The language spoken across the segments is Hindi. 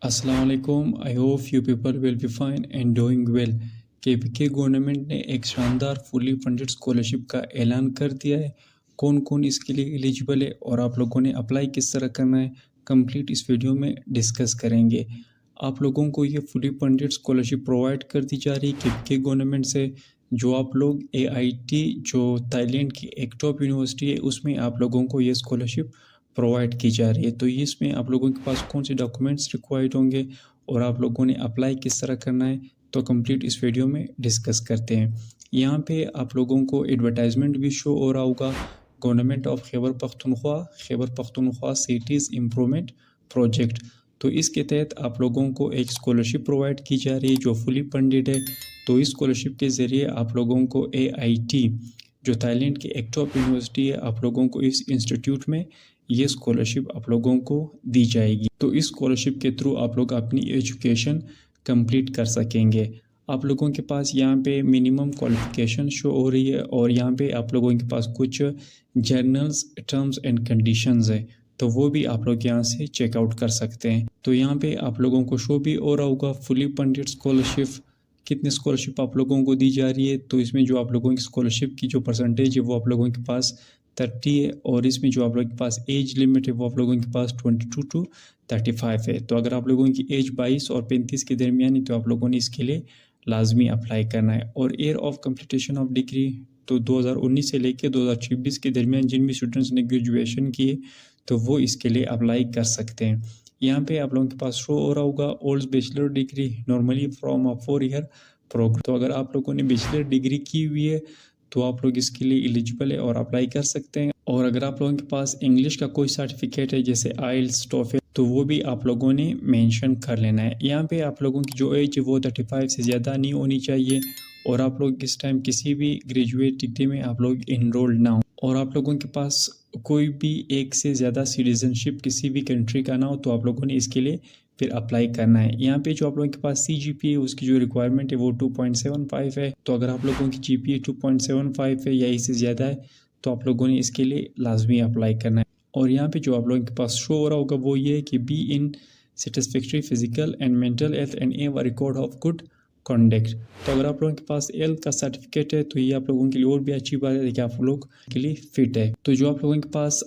अस्सलामुअलैकुम। I hope you people will be fine and doing well. KPK government ने एक शानदार फुली फंडेड स्कॉलरशिप का ऐलान कर दिया है। कौन कौन इसके लिए एलिजिबल है और आप लोगों ने अप्लाई किस तरह करना है, कंप्लीट इस वीडियो में डिस्कस करेंगे। आप लोगों को ये फुली फंडेड स्कॉलरशिप प्रोवाइड कर दी जा रही है केपीके गवर्नमेंट से। जो आप लोग AIT जो थाईलैंड की एक टॉप यूनिवर्सिटी है उसमें आप लोगों को ये स्कॉलरशिप प्रोवाइड की जा रही है। तो इसमें आप लोगों के पास कौन से डॉक्यूमेंट्स रिक्वायर्ड होंगे और आप लोगों ने अप्लाई किस तरह करना है, तो कंप्लीट इस वीडियो में डिस्कस करते हैं। यहाँ पे आप लोगों को एडवर्टाइजमेंट भी शो हो रहा होगा। Government of Khyber Pakhtunkhwa cities improvement project. तो इसके तहत आप लोगों को एक स्कॉलरशिप प्रोवाइड की जा रही है जो फुली फंडेड है। तो इस स्कॉलरशिप के ज़रिए आप लोगों को AIT जो थाईलैंड की एक टॉप यूनिवर्सिटी है, आप लोगों को इस इंस्टीट्यूट में ये स्कॉलरशिप आप लोगों को दी जाएगी। तो इस स्कॉलरशिप के थ्रू आप लोग अपनी एजुकेशन कंप्लीट कर सकेंगे। आप लोगों के पास यहाँ पे मिनिमम क्वालिफिकेशन शो हो रही है और यहाँ पे आप लोगों के पास कुछ जर्नल्स, टर्म्स एंड कंडीशंस है, तो वो भी आप लोग यहाँ से चेकआउट कर सकते हैं। तो यहाँ पे आप लोगों को शो भी हो रहा होगा फुली फंडेड स्कॉलरशिप, कितनी स्कॉलरशिप आप लोगों को दी जा रही है। तो इसमें जो आप लोगों की स्कॉलरशिप की जो परसेंटेज है वो आप लोगों के पास 30 है और इसमें जो आप लोगों के पास एज लिमिट है वो आप लोगों के पास 22 to 35 है। तो अगर आप लोगों की एज 22 और 35 के दरमियान है तो आप लोगों ने इसके लिए लाजमी अप्लाई करना है। और year of completion of degree तो 2019 से लेकर 2026 के दरमियान जिन भी स्टूडेंट्स ने ग्रेजुएशन किए तो वो इसके लिए अप्लाई कर सकते हैं। यहाँ पे आप लोगों के पास शो हो रहा होगा old bachelor degree normally from a 4 year program. तो अगर आप लोगों ने बैचलर डिग्री की हुई है तो आप लोग इसके लिए एलिजिबल है और अप्लाई कर सकते हैं। और अगर आप लोगों के पास इंग्लिश का कोई सर्टिफिकेट है जैसे आइल्स, टोफल, तो वो भी आप लोगों ने मेंशन कर लेना है। यहाँ पे आप लोगों की जो एज है वो 35 से ज़्यादा नहीं होनी चाहिए और आप लोग इस टाइम किसी भी ग्रेजुएट डिग्री में आप लोग इनरोल्ड ना हो और आप लोगों के पास कोई भी एक से ज़्यादा सिटीजनशिप किसी भी कंट्री का ना हो, तो आप लोगों ने इसके लिए फिर अप्लाई करना है। यहाँ पे जो आप लोगों के पास CGPA है उसकी जो रिक्वायरमेंट है वो 2.75 है। तो अगर आप लोगों की GPA 2.75 है या इससे ज़्यादा है तो आप लोगों ने इसके लिए लाजमी अप्लाई करना है। और यहाँ पे जो आप लोगों के पास शो हो रहा होगा वो ये है कि be in satisfactory physical and mental health and A record of good conduct. तो अगर आप लोगों के पास हेल्थ का सर्टिफिकेट है तो ये आप लोगों के लिए और भी अच्छी बात है कि आप लोग के लिए फिट है। तो जो आप लोगों के पास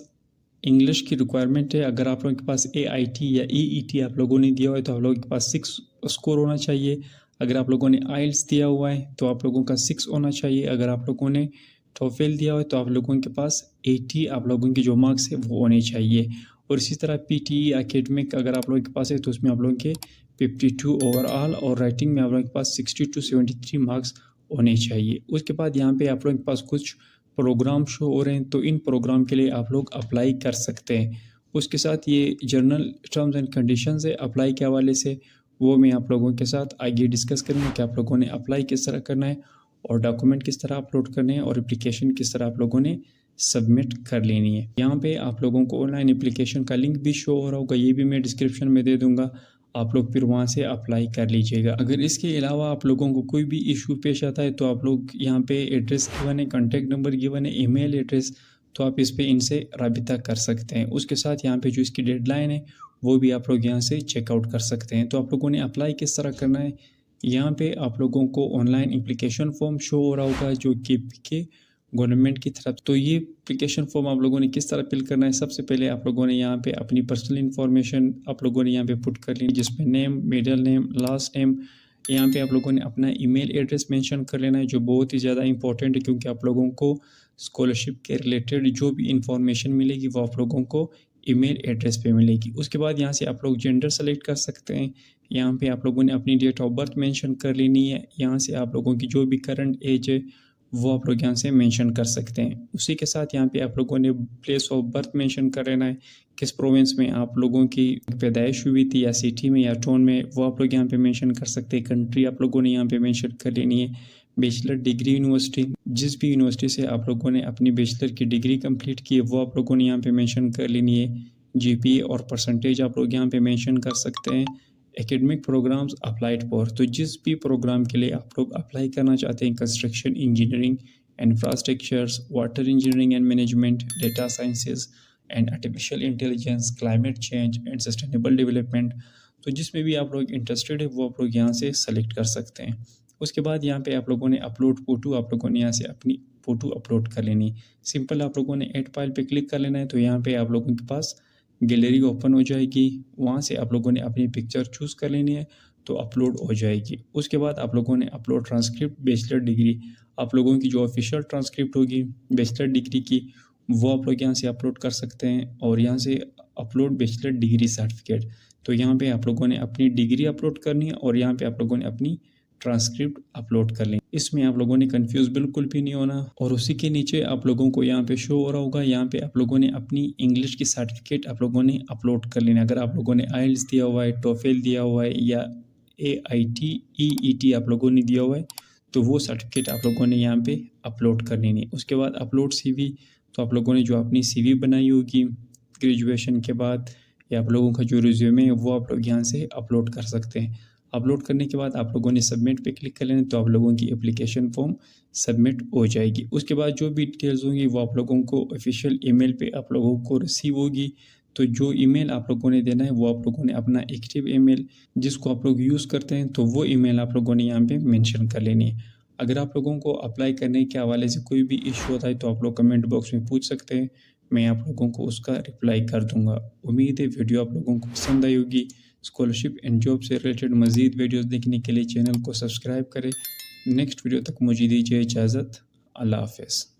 इंग्लिश की रिक्वायरमेंट है, अगर आप लोगों के पास AIT या EET आप लोगों ने दिया हुआ है तो आप लोगों के पास 6 स्कोर होना चाहिए। अगर आप लोगों ने आइल्स दिया हुआ है तो आप लोगों का 6 होना चाहिए। अगर आप लोगों ने टोफेल दिया हुआ है तो आप लोगों के पास 80 आप लोगों की जो मार्क्स है वो होने चाहिए। और इसी तरह PTE एकेडमिक अगर आप लोगों के पास है तो उसमें आप लोगों के 52 ओवरऑल और राइटिंग में आप लोगों के पास 60 to 73 मार्क्स होने चाहिए। उसके बाद यहाँ पे आप लोगों के पास कुछ प्रोग्राम शो हो रहे हैं, तो इन प्रोग्राम के लिए आप लोग अप्लाई कर सकते हैं। उसके साथ ये जर्नल टर्म्स एंड कंडीशंस है अप्लाई के हवाले से, वो मैं आप लोगों के साथ आगे डिस्कस करूँगा कि आप लोगों ने अप्लाई किस तरह करना है और डॉक्यूमेंट किस तरह अपलोड करने हैं और एप्लीकेशन किस तरह आप लोगों ने सबमिट कर लेनी है। यहाँ पे आप लोगों को ऑनलाइन एप्लीकेशन का लिंक भी शो हो रहा होगा, ये भी मैं डिस्क्रिप्शन में दे दूँगा, आप लोग फिर वहाँ से अप्लाई कर लीजिएगा। अगर इसके अलावा आप लोगों को कोई भी इशू पेश आता है तो आप लोग यहाँ पे एड्रेस गिवन है, कॉन्टैक्ट नंबर गिवन है, ईमेल एड्रेस, तो आप इस पे इनसे राबिता कर सकते हैं। उसके साथ यहाँ पे जो इसकी डेडलाइन है वो भी आप लोग यहाँ से चेकआउट कर सकते हैं। तो आप लोगों ने अप्लाई किस तरह करना है, यहाँ पे आप लोगों को ऑनलाइन एप्लीकेशन फॉर्म शो हो रहा होगा जो के गवर्नमेंट की तरफ। तो ये एप्लीकेशन फॉर्म आप लोगों ने किस तरह फिल करना है, सबसे पहले आप लोगों ने यहाँ पे अपनी पर्सनल इन्फॉर्मेशन आप लोगों ने यहाँ पे पुट कर ली, जिसमें name, middle name, last name. यहाँ पे आप लोगों ने अपना ईमेल एड्रेस मेंशन कर लेना है जो बहुत ही ज़्यादा इंपॉर्टेंट है क्योंकि आप लोगों को स्कॉलरशिप के रिलेटेड जो भी इंफॉर्मेशन मिलेगी वो आप लोगों को ईमेल एड्रेस पे मिलेगी। उसके बाद यहाँ से आप लोग जेंडर सेलेक्ट कर सकते हैं। यहाँ पे आप लोगों ने अपनी डेट ऑफ बर्थ मेंशन कर लेनी है। यहाँ से आप लोगों की जो भी करंट एज है वो आप लोग यहाँ से मेंशन कर सकते हैं। उसी के साथ यहाँ पे आप लोगों ने प्लेस ऑफ बर्थ मेंशन कर लेना है, किस प्रोविंस में आप लोगों की पैदाइश हुई थी या सिटी में या टाउन में, वो आप लोग यहाँ पे मेंशन कर सकते हैं। कंट्री आप लोगों ने यहाँ पे मेंशन कर लेनी है। बैचलर डिग्री यूनिवर्सिटी, जिस भी यूनिवर्सिटी से आप लोगों ने अपनी बैचलर की डिग्री कंप्लीट की है वो आप लोगों ने यहाँ पे मेंशन कर लेनी है। GPA और परसेंटेज आप लोग यहाँ पे मेंशन कर सकते हैं। एकेडमिक प्रोग्राम्स अप्लाइड फॉर, तो जिस भी प्रोग्राम के लिए आप लोग अप्लाई करना चाहते हैं, construction engineering, infrastructures, water engineering and management, data sciences and artificial intelligence, climate change and sustainable development, तो जिसमें भी आप लोग इंटरेस्टेड है वो आप लोग यहाँ से सेलेक्ट कर सकते हैं। उसके बाद यहाँ पे आप लोगों ने अपलोड फ़ोटो, आप लोगों ने यहाँ से अपनी फ़ोटो अपलोड कर लेनी। सिंपल आप लोगों ने ऐड फाइल पे क्लिक कर लेना है, तो यहाँ पे आप लोगों के पास गैलरी ओपन हो जाएगी। वहाँ से आप लोगों ने अपनी पिक्चर चूज़ कर लेनी है, तो अपलोड हो जाएगी। उसके बाद आप लोगों ने अपलोड ट्रांसक्रिप्ट बैचलर डिग्री, आप लोगों की जो ऑफिशियल ट्रांसक्रिप्ट होगी बैचलर डिग्री की, वो आप लोग यहाँ से अपलोड कर सकते हैं। और यहाँ से अपलोड बैचलर डिग्री सर्टिफिकेट, तो यहाँ पे आप लोगों ने अपनी डिग्री अपलोड करनी है और यहाँ पे आप लोगों ने अपनी ट्रांसक्रिप्ट अपलोड कर लें। इसमें आप लोगों ने कंफ्यूज बिल्कुल भी नहीं होना। और उसी के नीचे आप लोगों को यहाँ पे शो हो रहा होगा, यहाँ पे आप लोगों ने अपनी इंग्लिश की सर्टिफिकेट आप लोगों ने अपलोड कर लेना। अगर आप लोगों ने आइल्स दिया हुआ है, टोफेल दिया हुआ है या AIT EET आप लोगों ने दिया हुआ है, तो वो सर्टिफिकेट आप लोगों ने यहाँ पे अपलोड कर लेनी है। उसके बाद अपलोड CV, तो आप लोगों ने जो अपनी CV बनाई होगी ग्रेजुएशन के बाद, या आप लोगों का जो रिज्यूमे है वो आप लोग यहाँ से अपलोड कर सकते हैं। अपलोड करने के बाद आप लोगों ने सबमिट पे क्लिक कर लेना, तो आप लोगों की एप्लीकेशन फॉर्म सबमिट हो जाएगी। उसके बाद जो भी डिटेल्स होंगी वो आप लोगों को ऑफिशियल ईमेल पे आप लोगों को रिसीव होगी। तो जो ईमेल आप लोगों ने देना है वो आप लोगों ने अपना एक्टिव ईमेल जिसको आप लोग यूज़ करते हैं, तो वो ईमेल आप लोगों ने यहाँ पे मेंशन कर लेनी है। अगर आप लोगों को अप्लाई करने के हवाले से कोई भी इशू होता है तो आप लोग कमेंट बॉक्स में पूछ सकते हैं, मैं आप लोगों को उसका रिप्लाई कर दूंगा। उम्मीद है वीडियो आप लोगों को पसंद आई होगी। स्कॉलरशिप एंड जॉब से रिलेटेड मज़ीद वीडियोस देखने के लिए चैनल को सब्सक्राइब करें। नेक्स्ट वीडियो तक मुझे दीजिए इजाज़त। अल्लाह हाफ़िज़।